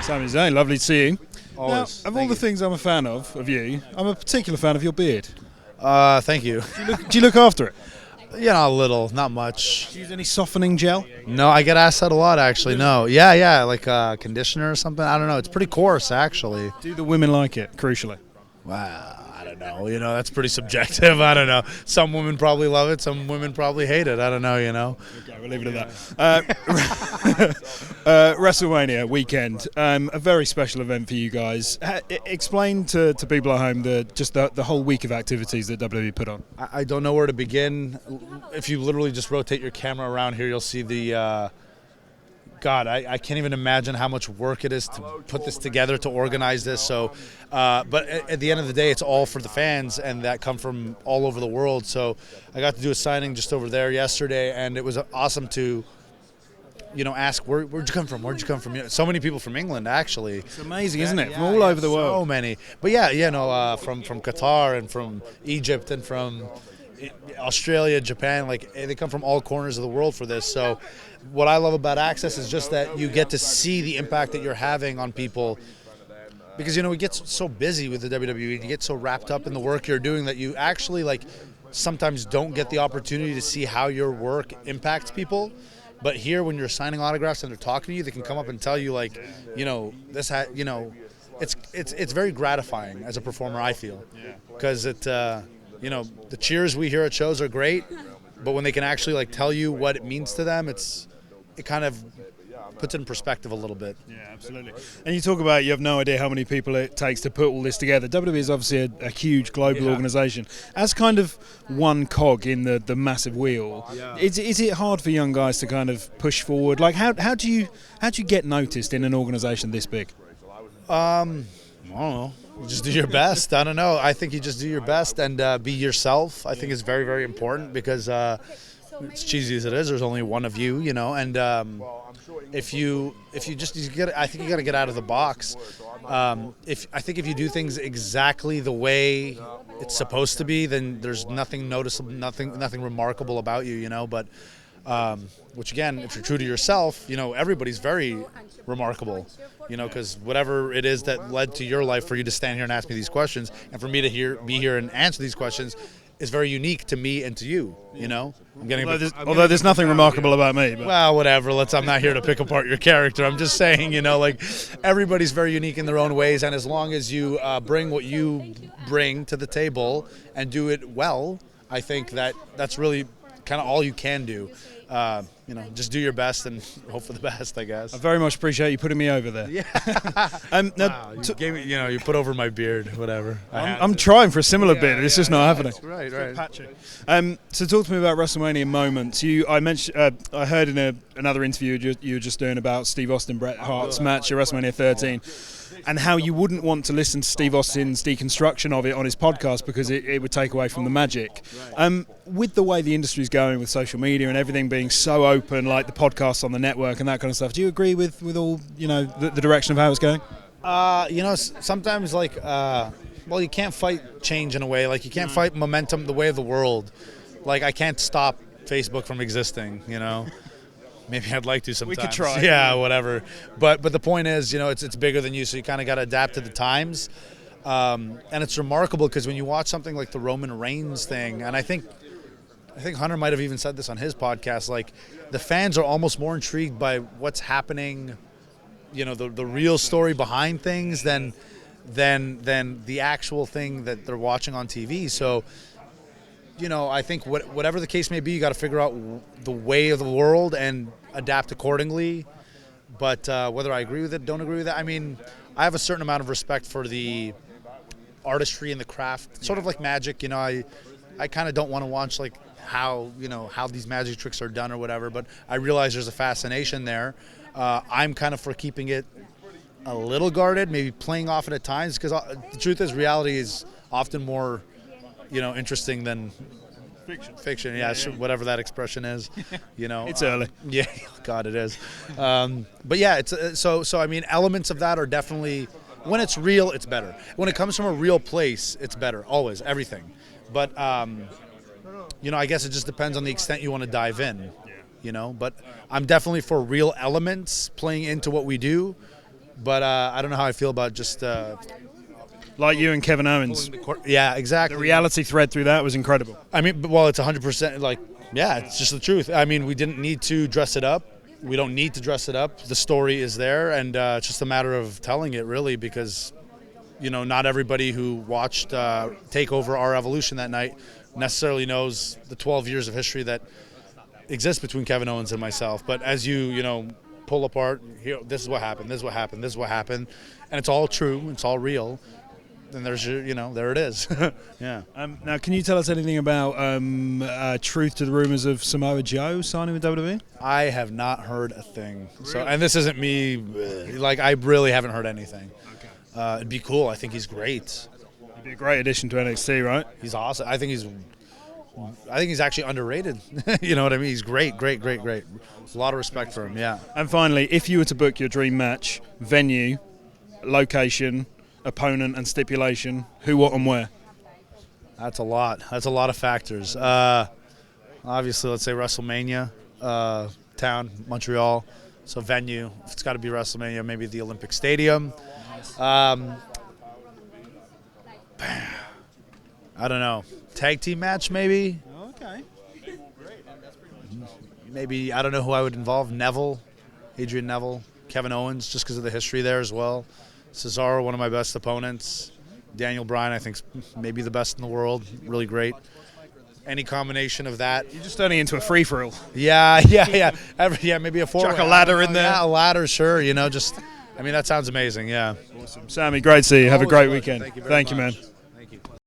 Sami Zayn, lovely to see you. Always. Now, of all the things I'm a fan of you, I'm a particular fan of your beard. Thank you. Do you look after it? A little, not much. Do you use any softening gel? No, I get asked that a lot, actually. No. Yeah, like conditioner or something. I don't know. It's pretty coarse, actually. Do the women like it, crucially? Wow, I don't know. That's pretty subjective. I don't know. Some women probably love it. Some women probably hate it. I don't know, Okay, we'll leave it at that. WrestleMania weekend, a very special event for you guys. Explain to people at home the whole week of activities that WWE put on. I don't know where to begin. If you literally just rotate your camera around here, you'll see the... God, I can't even imagine how much work it is to put this together, to organize this. So, but at the end of the day, it's all for the fans, and that come from all over the world. So I got to do a signing just over there yesterday, and it was awesome to, ask, where'd you come from? Where'd you come from? So many people from England, actually. It's amazing, isn't it? From all over the world. So many. But from Qatar and from Egypt and from Australia, Japan, they come from all corners of the world for this. So what I love about Access is just that you get to see the impact that you're having on people, because we get so busy with the WWE, you get so wrapped up in the work you're doing that you actually sometimes don't get the opportunity to see how your work impacts people. But here, when you're signing autographs and they're talking to you, they can come up and tell you it's very gratifying as a performer, I feel, because the cheers we hear at shows are great, but when they can actually tell you what it means to them, it kind of puts it in perspective a little bit. Yeah, absolutely. And you talk about you have no idea how many people it takes to put all this together. WWE is obviously a huge global organisation. As kind of one cog in the massive wheel, is it hard for young guys to kind of push forward? How do you get noticed in an organisation this big? I don't know. You just do your best. I don't know. I think you just do your best and be yourself. I think it's very, very important because as cheesy as it is, there's only one of you, and I think you got to get out of the box. I think if you do things exactly the way it's supposed to be, then there's nothing noticeable, nothing remarkable about you, But which again, if you're true to yourself, everybody's very remarkable, because whatever it is that led to your life for you to stand here and ask me these questions, and for me to be here and answer these questions, is very unique to me and to you. Although there's nothing remarkable about me. But. Well, whatever. I'm not here to pick apart your character. I'm just saying, everybody's very unique in their own ways, and as long as you bring what you bring to the table and do it well, I think that's really kind of all you can do. Just do your best and hope for the best, I guess. I very much appreciate you putting me over there. Yeah. Wow, you gave me, you put over my beard, whatever. I'm trying for a similar bit. It's just not happening. Right. Patchy. So talk to me about WrestleMania moments. I heard in another interview you were just doing about Steve Austin Bret Hart's match at WrestleMania 13. And how you wouldn't want to listen to Steve Austin's deconstruction of it on his podcast because it would take away from the magic. With the way the industry's going with social media and everything being so open, like the podcasts on the network and that kind of stuff, do you agree with all the direction of how it's going? Sometimes you can't fight change in a way. You can't fight momentum the way of the world. I can't stop Facebook from existing. Maybe I'd like to sometimes. We could try. Yeah, whatever. But the point is, it's bigger than you, so you kind of got to adapt to the times. And it's remarkable because when you watch something like the Roman Reigns thing, and I think Hunter might have even said this on his podcast, the fans are almost more intrigued by what's happening, the real story behind things than the actual thing that they're watching on TV. So, I think whatever the case may be, you got to figure out the way of the world and adapt accordingly. But whether I agree with it, don't agree with it, I have a certain amount of respect for the artistry and the craft, sort of like magic. I kind of don't want to watch how these magic tricks are done or whatever, but I realize there's a fascination there. I'm kind of for keeping it a little guarded, maybe playing off it at times, because the truth is reality is often more interesting than fiction. Yeah, whatever that expression is. It's early. Yeah, God, it is. But yeah, it's so. Elements of that are definitely, when it's real, it's better. When it comes from a real place, it's better. Always, everything. But I guess it just depends on the extent you want to dive in. But I'm definitely for real elements playing into what we do. But I don't know how I feel about just Like you and Kevin Owens. yeah, exactly. The reality thread through that was incredible. I mean, well, it's 100%. Like, yeah, it's just the truth. I mean, we didn't need to dress it up. We don't need to dress it up. The story is there, and it's just a matter of telling it, really, because, you know, not everybody who watched take over our evolution that night necessarily knows the 12 years of history that exists between Kevin Owens and myself. But as you know, pull apart, here, this is what happened, this is what happened, this is what happened, and it's all true, it's all real. And there's your, you know, there it is. Yeah. Now, can you tell us anything about truth to the rumors of Samoa Joe signing with WWE? I have not heard a thing. Really? So, and this isn't me. Like, I really haven't heard anything. Okay. It'd be cool. I think he's great. He'd be a great addition to NXT, right? He's awesome. I think he's actually underrated. You know what I mean? He's great. A lot of respect for him. Yeah. And finally, if you were to book your dream match, venue, location, opponent and stipulation, who, what and where? That's a lot of factors. Obviously, let's say WrestleMania, town, Montreal. So venue, if it's got to be WrestleMania, maybe the Olympic Stadium. I don't know, tag team match maybe. Okay. Maybe, I don't know who I would involve. Adrian Neville, Kevin Owens, just because of the history there as well. Cesaro, one of my best opponents. Daniel Bryan, I think, maybe the best in the world. Really great. Any combination of that. You're just turning into a free-for-all. Yeah. Maybe a four-way. Chuck a ladder in there. Yeah, a ladder, sure. You know, just, I mean, that sounds amazing, yeah. Awesome. Sammy, great to see you. Have a great weekend. Thank you very much. Man.